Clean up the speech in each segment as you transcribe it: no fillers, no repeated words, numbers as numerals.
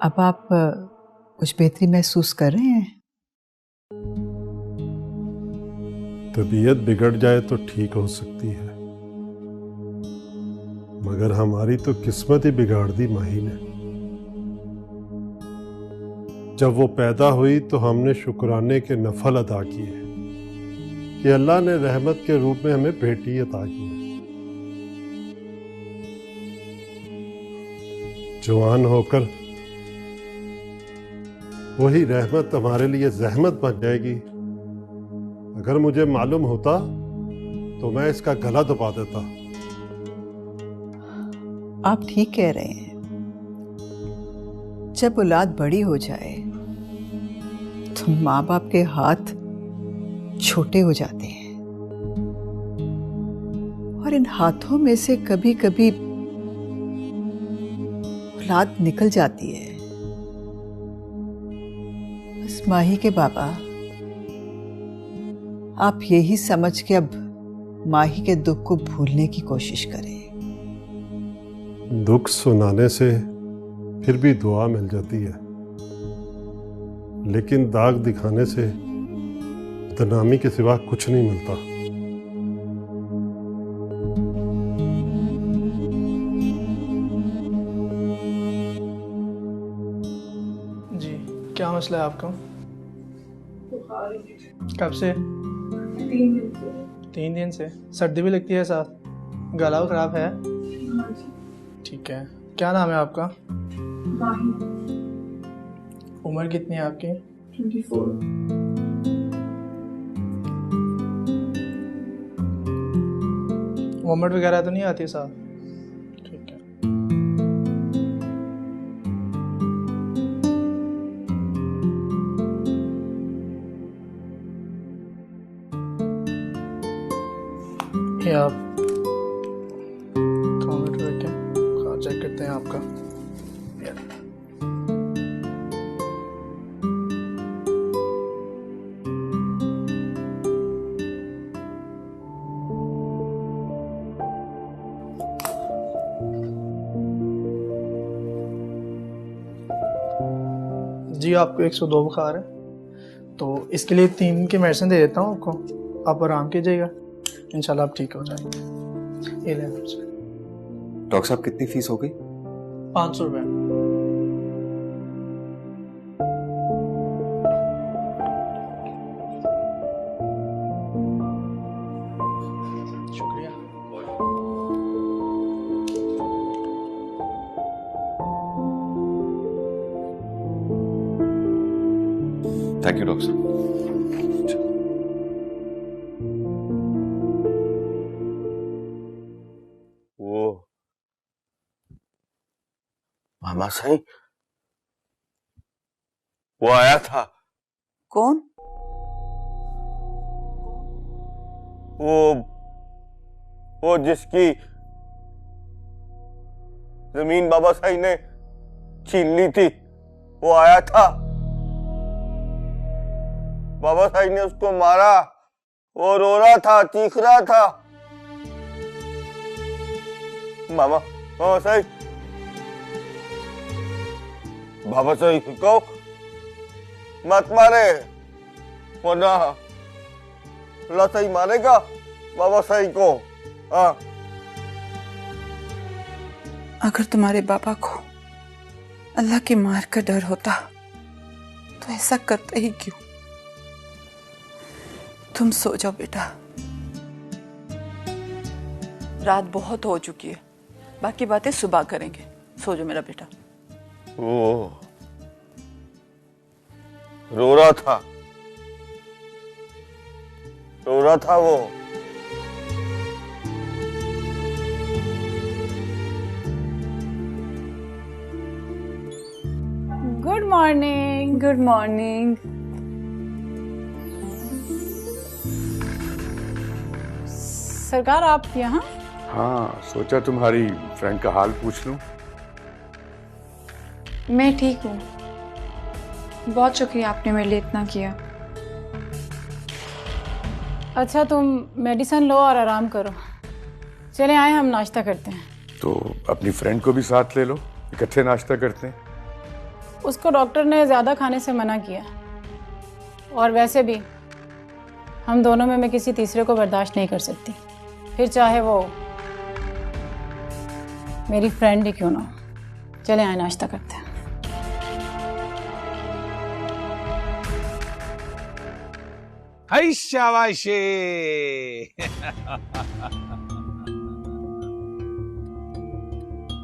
अब आप कुछ बेहतरी महसूस कर रहे हैं? तबीयत बिगड़ जाए तो ठीक हो सकती है, मगर हमारी तो किस्मत ही बिगाड़ दी माही ने। जब वो पैदा हुई तो हमने शुक्राने के नफल अदा किए कि अल्लाह ने रहमत के रूप में हमें बेटी अता की। जवान होकर वही रहमत हमारे लिए जहमत बन जाएगी। अगर मुझे मालूम होता तो मैं इसका गला दबा देता। आप ठीक कह रहे हैं। जब औलाद बड़ी हो जाए तो माँ बाप के हाथ छोटे हो जाते हैं और इन हाथों में से कभी कभी औलाद निकल जाती है। बस माही के बाबा, आप यही समझ के अब माही के दुख को भूलने की कोशिश करें। दुख सुनाने से फिर भी दुआ मिल जाती है, लेकिन दाग दिखाने से बदनामी के सिवा कुछ नहीं मिलता। जी, क्या मसला है आपका? कब से? 3 दिन से। 3 दिन से? सर्दी भी लगती है साथ? गला खराब है? हाँ जी। ठीक है। क्या नाम है आपका? माही। उम्र कितनी है आपकी? 24। वॉमिट वगैरह तो नहीं आती साथ? ठीक है। ये आप थर्मामीटर रखें, चेक करते हैं आपका। जी, आपको 102 बुखार है, तो इसके लिए 3 की मेडिसिन दे देता हूँ आपको। आप आराम कीजिएगा, इंशाल्लाह आप ठीक हो जाएंगे। ये लें डॉक्टर साहब, कितनी फीस हो गई? 500 रुपये। शुक्रिया। थैंक यू डॉक्टर साहब। मामा साईं, वो आया था। कौन? वो जिसकी जमीन बाबा साईं ने छीन ली थी, वो आया था। बाबा साईं ने उसको मारा, वो रो रहा था, चीख रहा था। मामा साईं, बाबा साईं को मत मारे, वरना अल्लाह साईं मारेगा बाबा साईं को। हाँ, अगर तुम्हारे बाबा को अल्लाह की मार का डर होता तो ऐसा करता ही क्यों? तुम सो जाओ बेटा, रात बहुत हो चुकी है, बाकी बातें सुबह करेंगे। सो जाओ मेरा बेटा। वो रो रहा था वो। Good morning. Good morning. सरकार, आप यहाँ? हाँ, सोचा तुम्हारी फ्रेंड का हाल पूछ लूं। मैं ठीक हूँ, बहुत शुक्रिया आपने मेरे लिए इतना किया। अच्छा, तुम मेडिसिन लो और आराम करो। चले आए, हम नाश्ता करते हैं। तो अपनी फ्रेंड को भी साथ ले लो, इकट्ठे नाश्ता करते हैं। उसको डॉक्टर ने ज़्यादा खाने से मना किया, और वैसे भी हम दोनों में मैं किसी तीसरे को बर्दाश्त नहीं कर सकती, फिर चाहे वो मेरी फ्रेंड ही क्यों ना हो। चले आए नाश्ता करते हैं। हाय शाबाशी।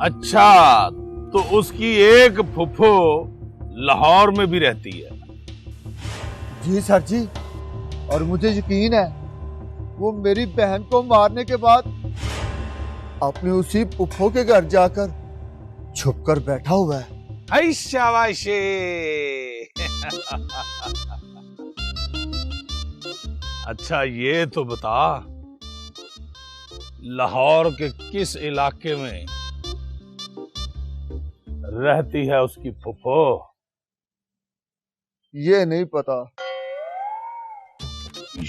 अच्छा, तो उसकी एक फुफ्फो लाहौर में भी रहती है? जी सर जी, और मुझे यकीन है वो मेरी बहन को मारने के बाद अपने उसी फुफ्फो के घर जाकर छुपकर बैठा हुआ है। हाय शाबाशी। अच्छा ये तो बता, लाहौर के किस इलाके में रहती है उसकी फुफ्फो? ये नहीं पता।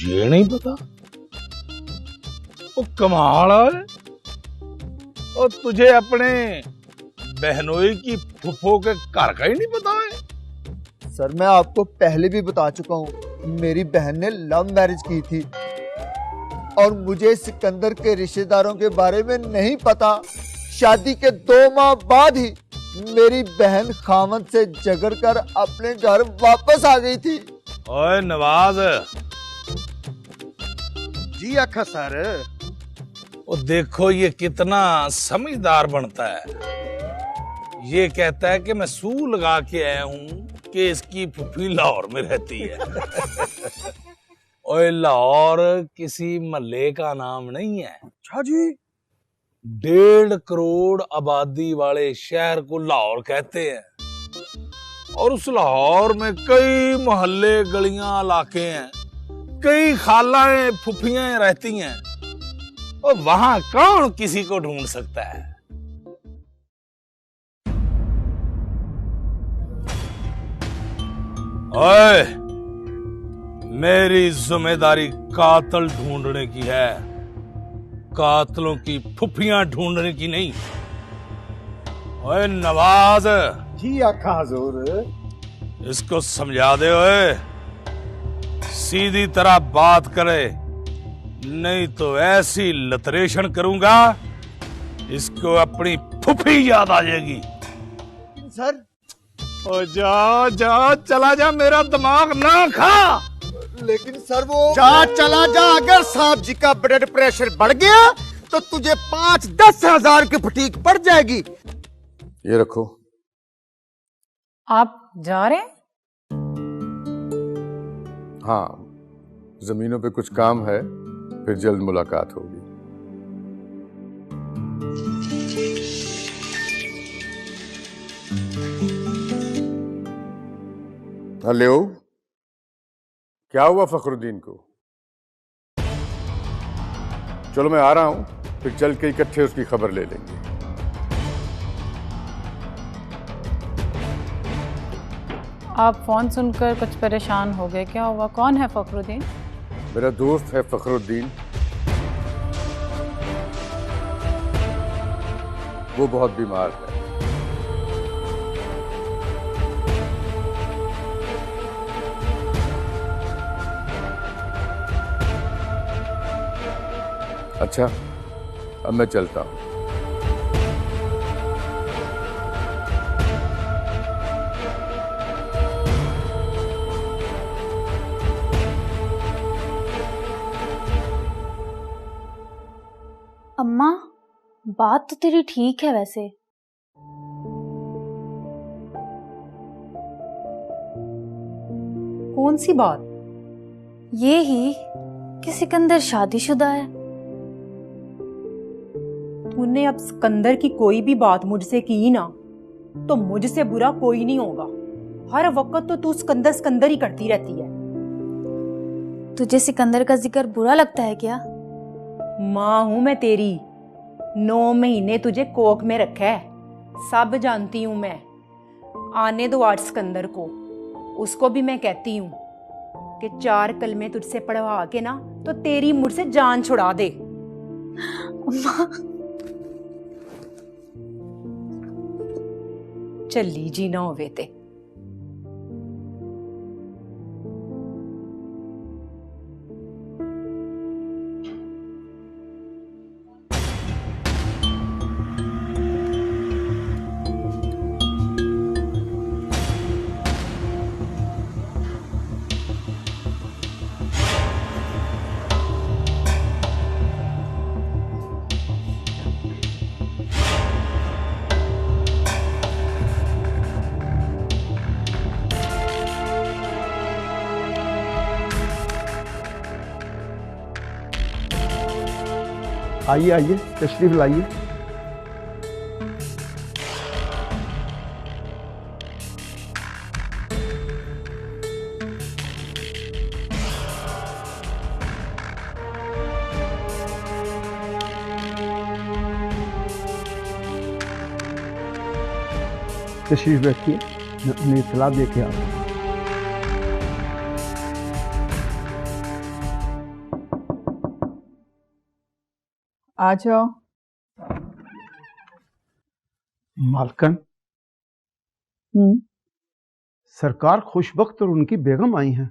ये नहीं पता? वो कमाल है, और तुझे अपने बहनोई की फुफ्फो के घर का ही नहीं पता है? सर मैं आपको पहले भी बता चुका हूँ, मेरी बहन ने लव मैरिज की थी और मुझे सिकंदर के रिश्तेदारों के बारे में नहीं पता। शादी के 2 माह बाद ही मेरी बहन खामद से झगड़ कर अपने घर वापस आ गई थी। ओए नवाज। जी आखा सर। वो देखो ये कितना समझदार बनता है। ये कहता है कि मैं सू लगा के आया हूं कि इसकी फुफी लाहौर में रहती है। ओए लाहौर किसी महल्ले का नाम नहीं है। अच्छा जी। 1.5 करोड़ आबादी वाले शहर को लाहौर कहते हैं, और उस लाहौर में कई मोहल्ले, गलियां, इलाके हैं, कई खालाएं, फुफियां रहती हैं, और वहां कौन किसी को ढूंढ सकता है? ओए, मेरी जिम्मेदारी कातिल ढूंढने की है, कातिलों की फुफियां ढूंढने की नहीं। ओए नवाज। जी आका हुजूर। इसको समझा दे, ओए सीधी तरह बात करे, नहीं तो ऐसी लतरेशन करूंगा इसको अपनी फुफी याद आ जाएगी। सर। ओ जा जा, चला जा, मेरा दिमाग ना खा। लेकिन सर वो जा चला जा, अगर साहब जी का ब्लड प्रेशर बढ़ गया तो तुझे 5-10 हजार की फटीक पड़ जाएगी। ये रखो। आप जा रहे हैं? हाँ, जमीनों पे कुछ काम है, फिर जल्द मुलाकात होगी। हेलो, क्या हुआ फखरुद्दीन को? चलो मैं आ रहा हूं, फिर चल के इकट्ठे उसकी खबर ले लेंगे। आप फोन सुनकर कुछ परेशान हो गए, क्या हुआ? कौन है फखरुद्दीन? मेरा दोस्त है फखरुद्दीन, वो बहुत बीमार है। अच्छा, अब मैं चलता हूं। अम्मा, बात तो तेरी ठीक है वैसे। कौन सी बात? ये ही कि सिकंदर शादीशुदा है। तूने अब सिकंदर की कोई भी बात मुझसे की ना, तो मुझसे बुरा कोई नहीं होगा। हर वक्त तो तू सिकंदर सिकंदर ही करती रहती है। तुझे सिकंदर का जिक्र बुरा लगता है क्या? माँ हूं मैं तेरी, 9 महीने तुझे कोख में रखा है, सब जानती हूं मैं। आने दो आज सिकंदर को, उसको भी मैं कहती हूँ कि 4 कलमे तुझसे पढ़वा के ना तो तेरी मुझसे जान छुड़ा दे। चली जी ना होवे ते आइए आइए, तशरीफ लाइए। तशरीफ रखिए, मैं उन्हें इत्तला दे के आता हूँ। आ जाओ। मालकन, सरकार खुशबख्त और उनकी बेगम आई हैं।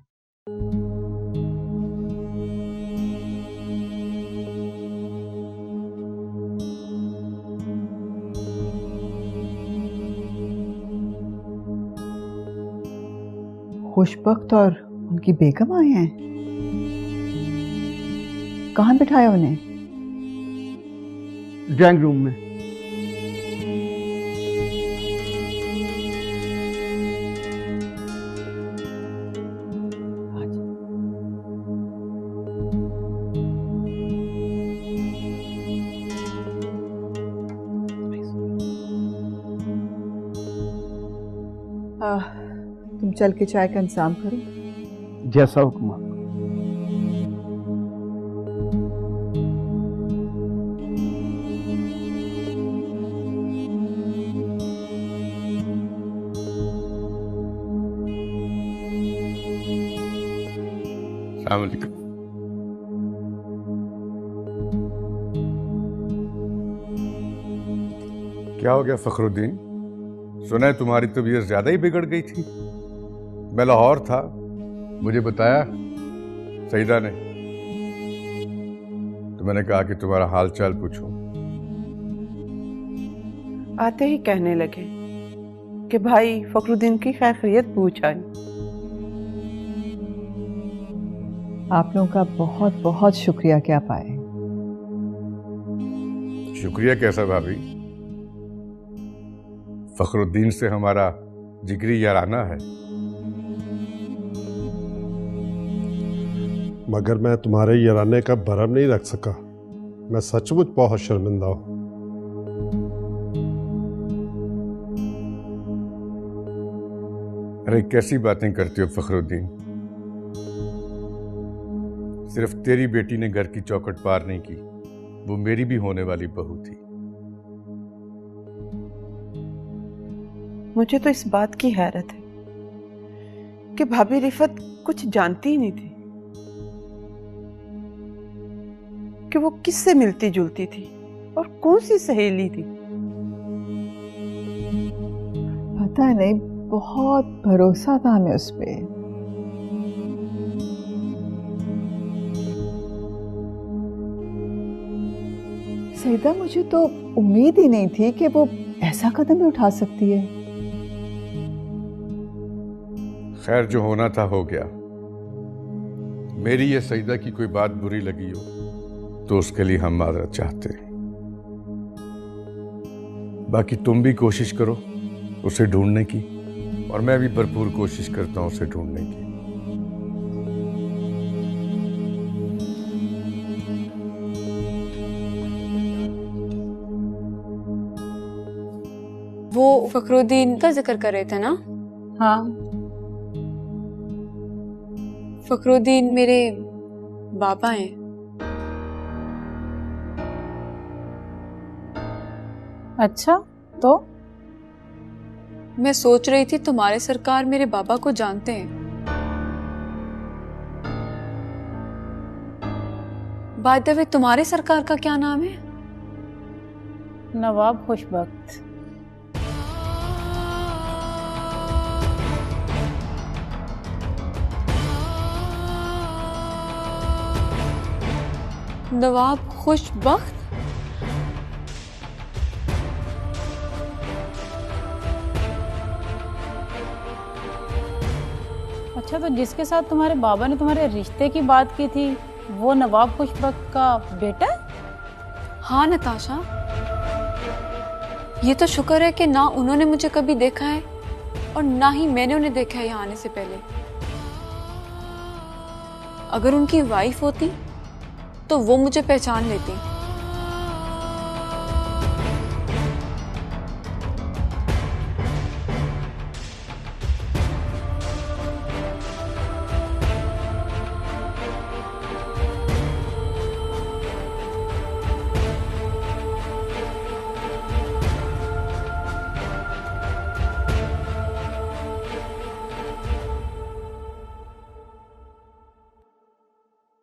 खुशबख्त और उनकी बेगम आए हैं? कहाँ बिठाया उन्हें? ड्राइंग रूम में। तुम चल के चाय का इंतजाम करो। जैसा हुक्म। अस्सलाम वालेकुम। क्या हो गया फखरुद्दीन? सुना है तुम्हारी तबीयत ज्यादा ही बिगड़ गई थी। मैं लाहौर था, मुझे बताया सईदा ने, तो मैंने कहा कि तुम्हारा हाल चाल पूछूं। आते ही कहने लगे कि भाई फखरुद्दीन की खैर खैरियत पूछ आई। आप लोगों का बहुत बहुत शुक्रिया कि आप आए। शुक्रिया कैसा भाभी? फखरुद्दीन से हमारा जिगरी याराना है। मगर मैं तुम्हारे याराने का भरम नहीं रख सका। मैं सचमुच बहुत शर्मिंदा हूं। अरे कैसी बातें करते हो फखरुद्दीन? सिर्फ तेरी बेटी ने घर की चौखट पार नहीं की, वो मेरी भी होने वाली बहू थी। मुझे तो इस बात की हैरत है कि भाभी रिफत कुछ जानती ही नहीं थी कि वो किससे मिलती जुलती थी और कौन सी सहेली थी। पता नहीं, बहुत भरोसा था हमें उस पे। सईदा, मुझे तो उम्मीद ही नहीं थी कि वो ऐसा कदम भी उठा सकती है। खैर, जो होना था हो गया। मेरी ये सईदा की कोई बात बुरी लगी हो तो उसके लिए हम माजरत चाहते हैं। बाकी तुम भी कोशिश करो उसे ढूंढने की, और मैं भी भरपूर कोशिश करता हूं उसे ढूंढने की। वो फखरुद्दीन का जिक्र कर रहे थे ना? हाँ, फखरुद्दीन मेरे बाबा हैं। अच्छा, तो मैं सोच रही थी तुम्हारे सरकार मेरे बाबा को जानते हैं। बाय द वे, तुम्हारे सरकार का क्या नाम है? नवाब खुशबख्त। नवाब खुशबख्त? अच्छा, तो जिसके साथ तुम्हारे बाबा ने तुम्हारे रिश्ते की बात की थी वो नवाब खुशबख्त का बेटा है? हाँ नताशा, ये तो शुक्र है कि ना उन्होंने मुझे कभी देखा है और ना ही मैंने उन्हें देखा है यहाँ आने से पहले। अगर उनकी वाइफ होती तो वो मुझे पहचान लेती।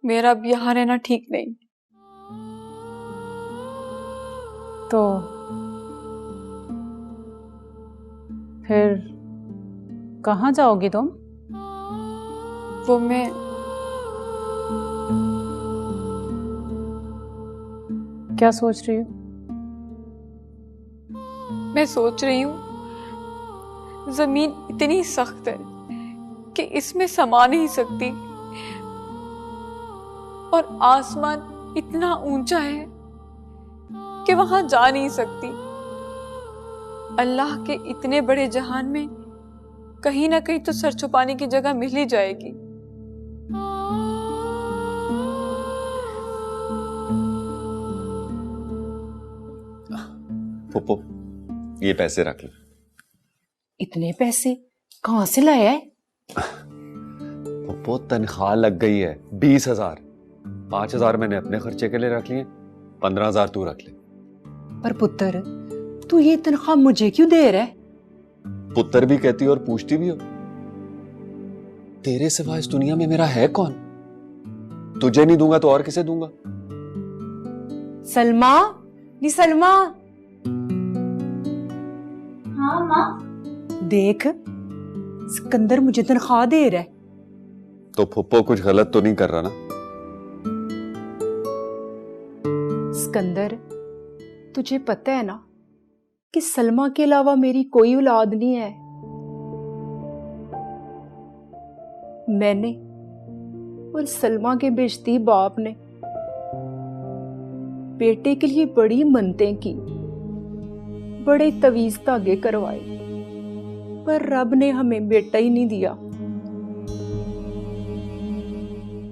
मेरा अब यहाँ रहना ठीक नहीं। तो फिर कहाँ जाओगी तुम? वो मैं क्या सोच रही हो? मैं सोच रही हूँ जमीन इतनी सख्त है कि इसमें समा नहीं सकती, और आसमान इतना ऊंचा है कि वहां जा नहीं सकती। अल्लाह के इतने बड़े जहान में कहीं ना कहीं तो सर छुपाने की जगह मिल ही जाएगी। पप्पो, ये पैसे रख लो। इतने पैसे कहां से लाया है? पप्पो, तनख्वाह लग गई है 20,000। 5,000 मैंने अपने खर्चे के लिए रख लिए, 15,000 तू रख ले। पर पुत्र, तू ये तनख्वाह मुझे क्यों दे रहा है? पुत्र भी कहती हो और पूछती भी हो। तेरे सिवा इस दुनिया में मेरा है कौन? तुझे नहीं दूंगा तो और किसे दूंगा? सलमा, नी सलमा। हाँ माँ। देख, सिकंदर मुझे तनख्वाह दे रहा है। तो फुप्पो कुछ गलत तो नहीं कर रहा ना? सिकंदर, तुझे पता है ना कि सलमा के अलावा मेरी कोई औलाद नहीं है। मैंने और सलमा के बेइज्जती बाप ने बेटे के लिए बड़ी मन्नतें की, बड़े तवीज धागे करवाए, पर रब ने हमें बेटा ही नहीं दिया।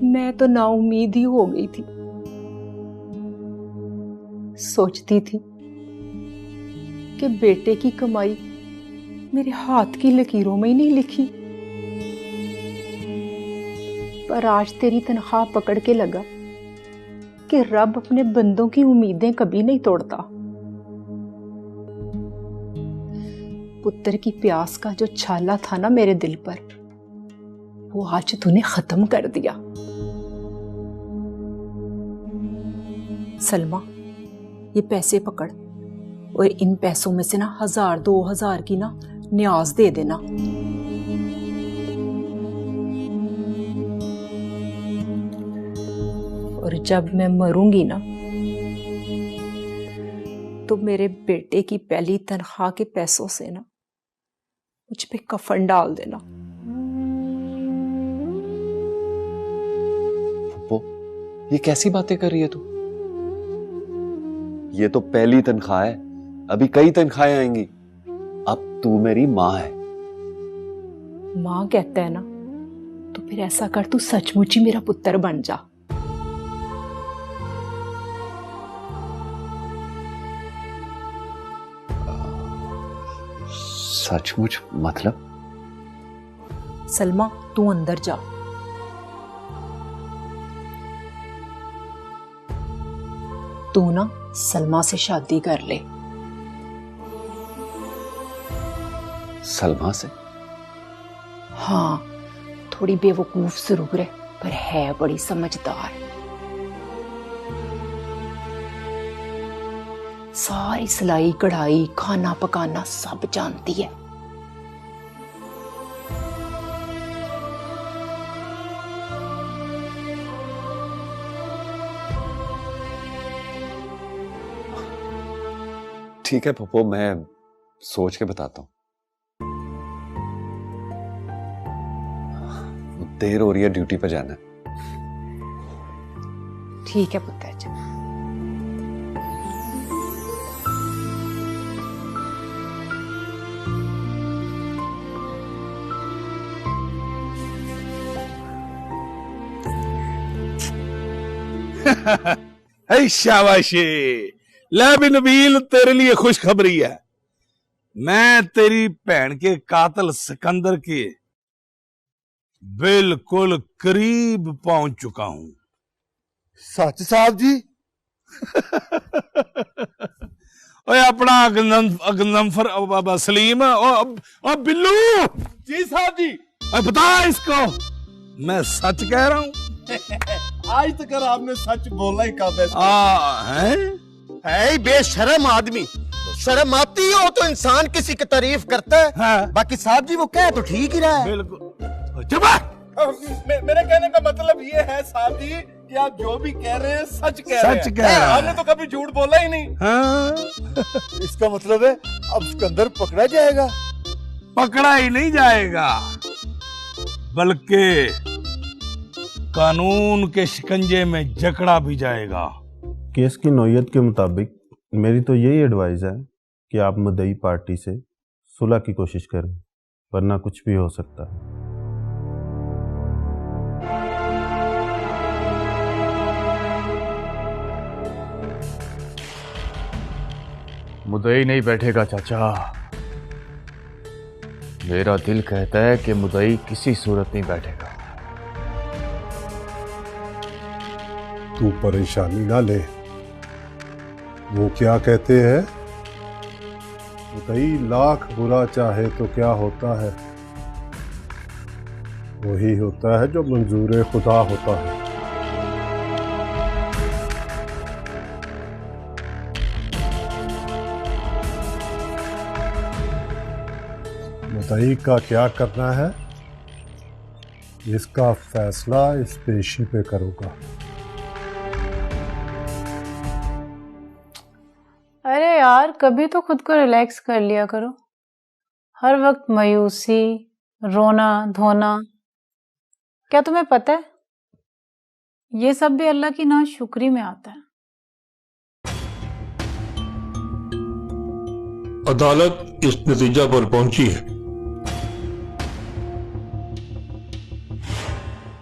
मैं तो नाउम्मीद ही हो गई थी। सोचती थी कि बेटे की कमाई मेरे हाथ की लकीरों में ही नहीं लिखी, पर आज तेरी तनख्वाह पकड़ के लगा कि रब अपने बंदों की उम्मीदें कभी नहीं तोड़ता। पुत्र की प्यास का जो छाला था ना मेरे दिल पर, वो आज तूने खत्म कर दिया। सलमा, ये पैसे पकड़ और इन पैसों में से ना 1,000-2,000 की ना न्याज दे देना। और जब मैं मरूंगी ना तो मेरे बेटे की पहली तनख्वाह के पैसों से ना मुझ पे कफन डाल देना। फुप्पो, ये कैसी बातें कर रही है तू? ये तो पहली तनख्वाह है, अभी कई तनख्वाहें आएंगी। अब तू मेरी माँ है। माँ कहता है ना, तो फिर ऐसा कर, तू सचमुच ही मेरा पुत्र बन जा। सचमुच मतलब? सलमा, तू अंदर जा। तू ना सलमा से शादी कर ले। सलमा से? हाँ, थोड़ी बेवकूफ जरूर है, पर है बड़ी समझदार। सारी सिलाई कढ़ाई खाना पकाना सब जानती है। ठीक है पप्पो, मैं सोच के बताता हूँ। देर हो रही है, ड्यूटी पे जाना है। ठीक है पुत्र जी। है शाबाशी। ले भी नबील, तेरे लिए खुशखबरी है। मैं तेरी भैन के कातिल सिकंदर के बिल्कुल करीब पहुंच चुका हूं। सच साहब जी? ओए अपना अगनफर सलीम और बिल्लू जी साहब जी। बता इसको मैं सच कह रहा हूं। आज तक आपने सच बोला ही कब है बेशरम आदमी। शर्म आती हो तो इंसान किसी की तारीफ करता है। हाँ। बाकी साहब जी वो कह तो ठीक ही रहा है। बिल्कुल। मेरे कहने का मतलब ये है साहब जी कि आप जो भी कह रहे हैं सच कह रहे हैं। आपने तो कभी झूठ बोला ही नहीं। हाँ। इसका मतलब है अब सिकंदर पकड़ा जाएगा? पकड़ा ही नहीं जाएगा, बल्कि कानून के शिकंजे में जकड़ा भी जाएगा। केस की नौयत के मुताबिक मेरी तो यही एडवाइस है कि आप मुद्दई पार्टी से सुलह की कोशिश करें, वरना कुछ भी हो सकता है। मुद्दई नहीं बैठेगा चाचा। मेरा दिल कहता है कि मुद्दई किसी सूरत नहीं बैठेगा। तू परेशानी ना ले। वो क्या कहते हैं, मुद्दई लाख बुरा चाहे तो क्या होता है, वही होता है जो मंजूर खुदा होता है। मुद्दई का क्या करना है, इसका फैसला इस पेशी पे करूंगा। अरे यार, कभी तो खुद को रिलैक्स कर लिया करो। हर वक्त मायूसी, रोना धोना। क्या तुम्हें पता है ये सब भी अल्लाह की नाशुक्री में आता है। अदालत इस नतीजा पर पहुंची है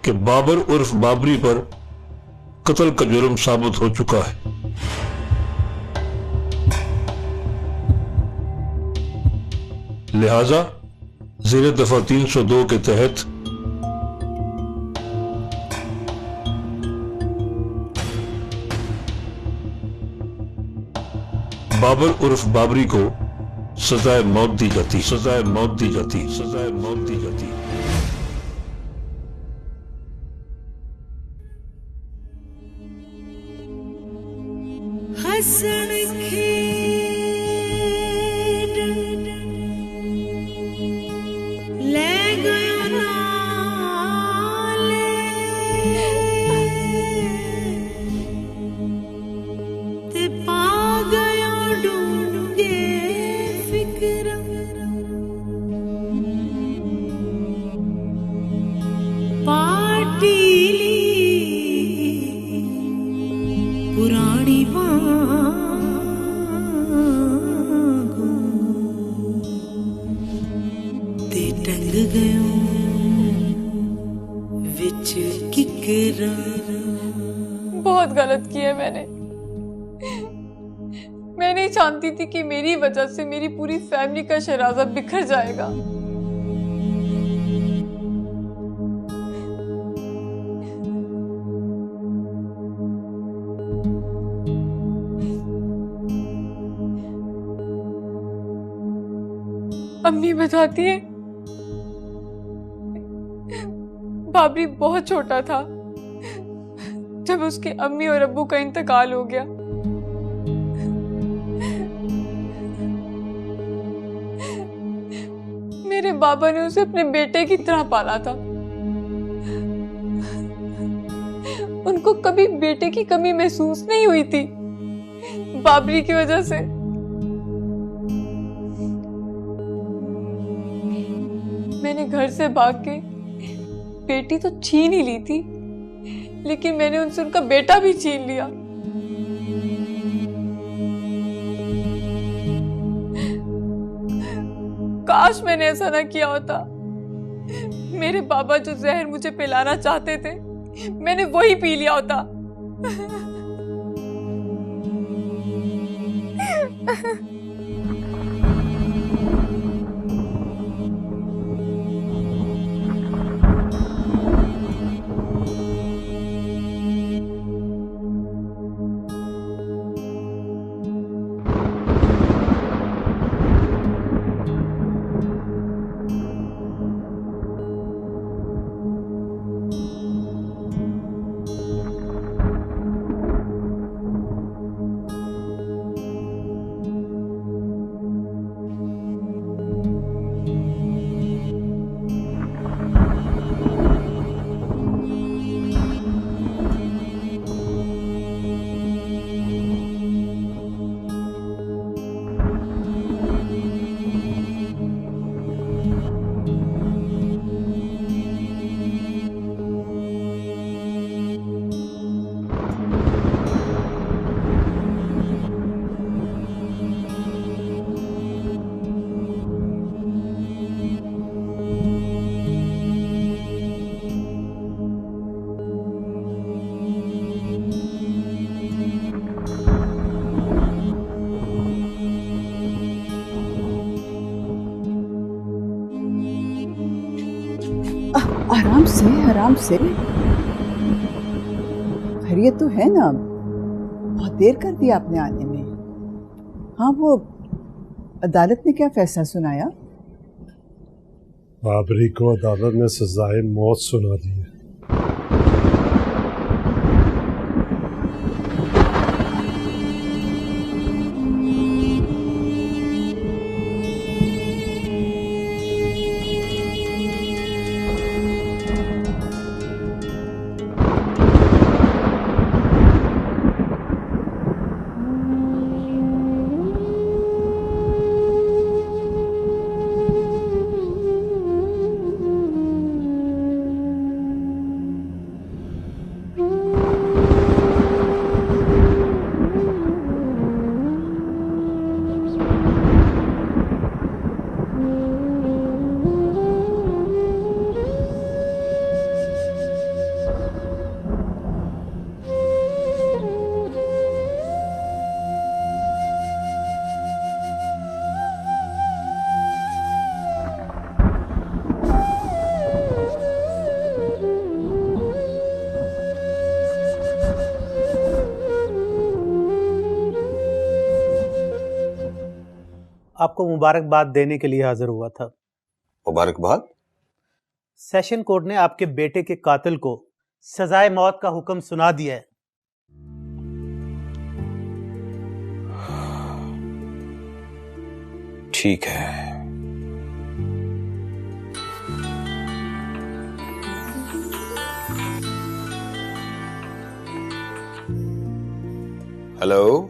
कि बाबर उर्फ बाबरी पर कत्ल का जुर्म साबित हो चुका है। लिहाजा ज़ेर दफा 302 के तहत बाबर उर्फ बाबरी को सजाए मौत दी जाती, सजाए मौत दी जाती, सजाए मौत दी जाती। हसन खेड ले गयो नाले ते पा गयो डूंगे फिक्र पार्टी पुरानी ते टंग गयो विच किकरा। बहुत गलत किया मैंने। मैं नहीं जानती थी कि मेरी वजह से मेरी पूरी फैमिली का शराजा बिखर जाएगा। अम्मी बताती है बाबरी बहुत छोटा था जब उसके अम्मी और अब्बू का इंतकाल हो गया। मेरे बाबा ने उसे अपने बेटे की तरह पाला था। उनको कभी बेटे की कमी महसूस नहीं हुई थी बाबरी की वजह से। मैंने घर से भाग के बेटी तो छीन ही ली थी, लेकिन मैंने उनसे उनका बेटा भी छीन लिया। काश मैंने ऐसा ना किया होता। मेरे बाबा जो जहर मुझे पिलाना चाहते थे मैंने वही पी लिया होता। आराम से आराम से। खैरियत तो है ना? बहुत देर कर दिया आपने आने में। हाँ, वो अदालत ने क्या फैसला सुनाया? बाबरी को अदालत ने सजाए मौत सुना दी है। आपको मुबारकबाद देने के लिए हाजिर हुआ था। मुबारकबाद? सेशन कोर्ट ने आपके बेटे के कातिल को सजाए मौत का हुक्म सुना दिया है। ठीक है। हेलो,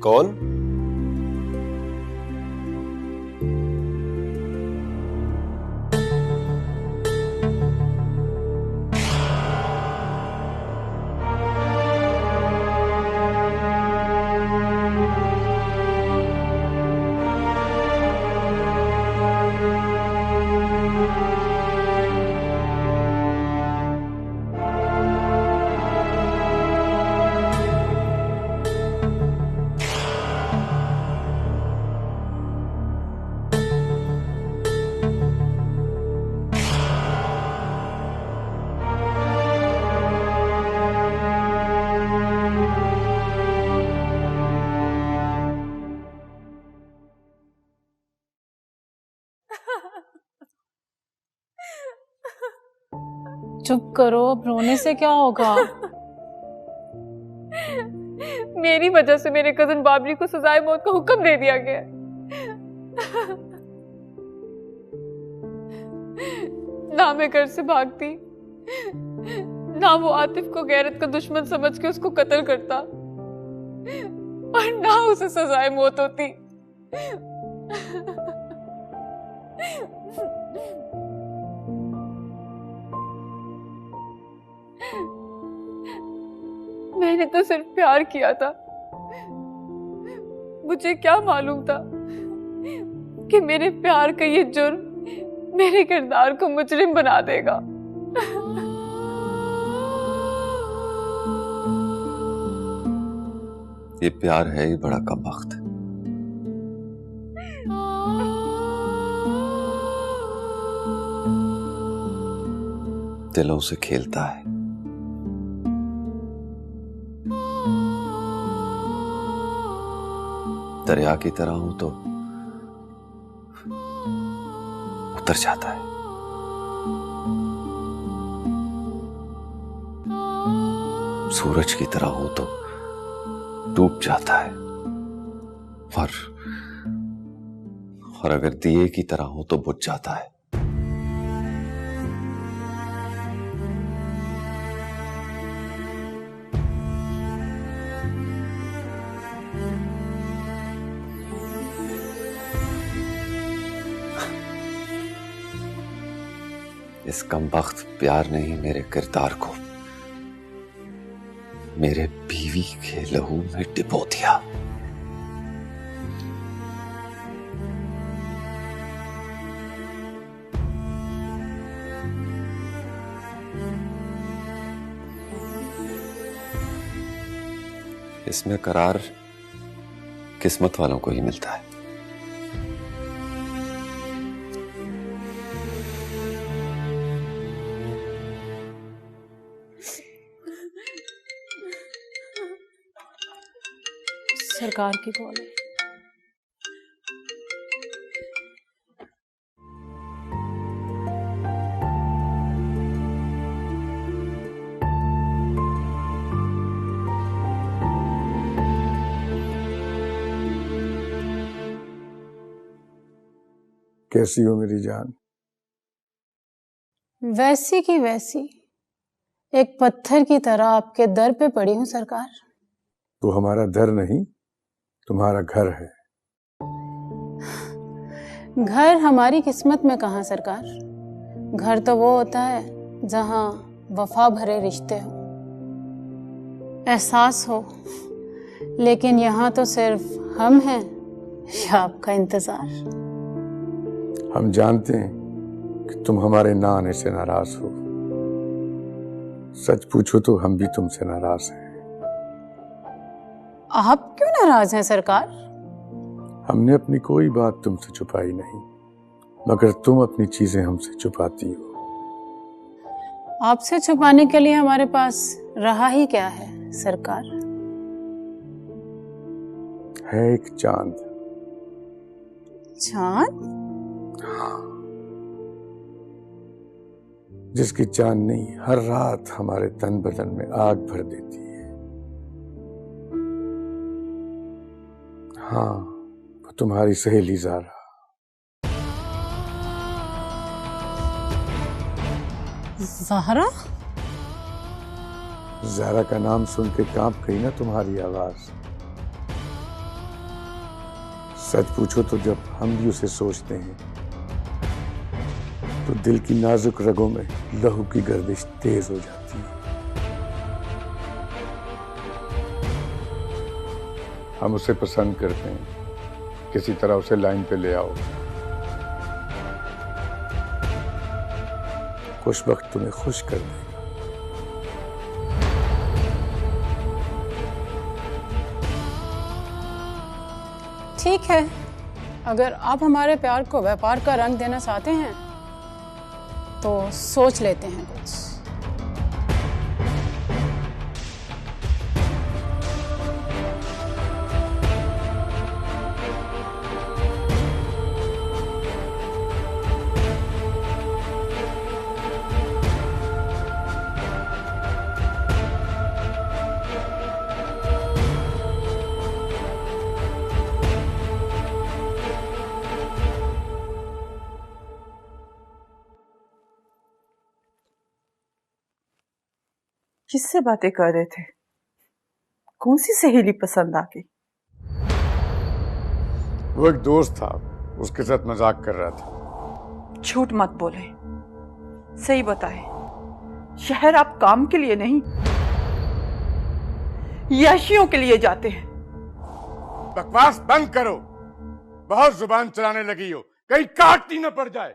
कौन? चुप करो, अब रोने से क्या होगा? मेरी वजह से मेरे कजन बाबरी को सजाए मौत का हुक्म दे दिया गया। ना मैं घर से भागती, ना वो आतिफ को गैरत का दुश्मन समझ के उसको कत्ल करता, और ना उसे सजाए मौत होती। मैंने तो सिर्फ प्यार किया था। मुझे क्या मालूम था कि मेरे प्यार का ये जुर्म मेरे किरदार को मुजरिम बना देगा। ये प्यार है ही बड़ा कमबख्त। दिलों से खेलता है। दरिया की तरह हूं तो उतर जाता है, सूरज की तरह हूं तो डूब जाता है, और अगर दिए की तरह हूं तो बुझ जाता है। इस कमबख्त प्यार ने ही मेरे किरदार को मेरे बीवी के लहू में डिबो दिया। इसमें करार किस्मत वालों को ही मिलता है। सरकार की कॉल है। कैसी हो मेरी जान? वैसी की वैसी, एक पत्थर की तरह आपके दर पे पड़ी हूँ सरकार। वो हमारा दर नहीं, तुम्हारा घर है। घर हमारी किस्मत में कहाँ सरकार? घर तो वो होता है जहाँ वफा भरे रिश्ते हो, एहसास हो, लेकिन यहाँ तो सिर्फ हम हैं या आपका इंतजार। हम जानते हैं कि तुम हमारे ना आने से नाराज हो। सच पूछो तो हम भी तुमसे नाराज हैं। आप क्यों नाराज हैं सरकार? हमने अपनी कोई बात तुमसे छुपाई नहीं, मगर तुम अपनी चीजें हमसे छुपाती हो। आपसे छुपाने के लिए हमारे पास रहा ही क्या है सरकार? है एक चांद। चांद? जिसकी चांदनी हर रात हमारे तन बदन में आग भर देती है। हाँ, वो तुम्हारी सहेली ज़ारा। ज़ारा? ज़ारा का नाम सुन के कांप गई ना तुम्हारी आवाज। सच पूछो तो जब हम भी उसे सोचते हैं तो दिल की नाजुक रगों में लहू की गर्दिश तेज हो जाती है। हम उसे पसंद करते हैं, किसी तरह उसे लाइन पे ले आओ। खुश वक्त तुम्हें खुश कर देगा। ठीक है, अगर आप हमारे प्यार को व्यापार का रंग देना चाहते हैं तो सोच लेते हैं कुछ। किससे बातें कर रहे थे? कौन सी सहेली पसंद आ गई? वो एक दोस्त था, उसके साथ मजाक कर रहा था। झूठ मत बोले, सही बताए। शहर आप काम के लिए नहीं, याशियों के लिए जाते हैं। बकवास बंद करो, बहुत जुबान चलाने लगी हो, कहीं काटती न पड़ जाए।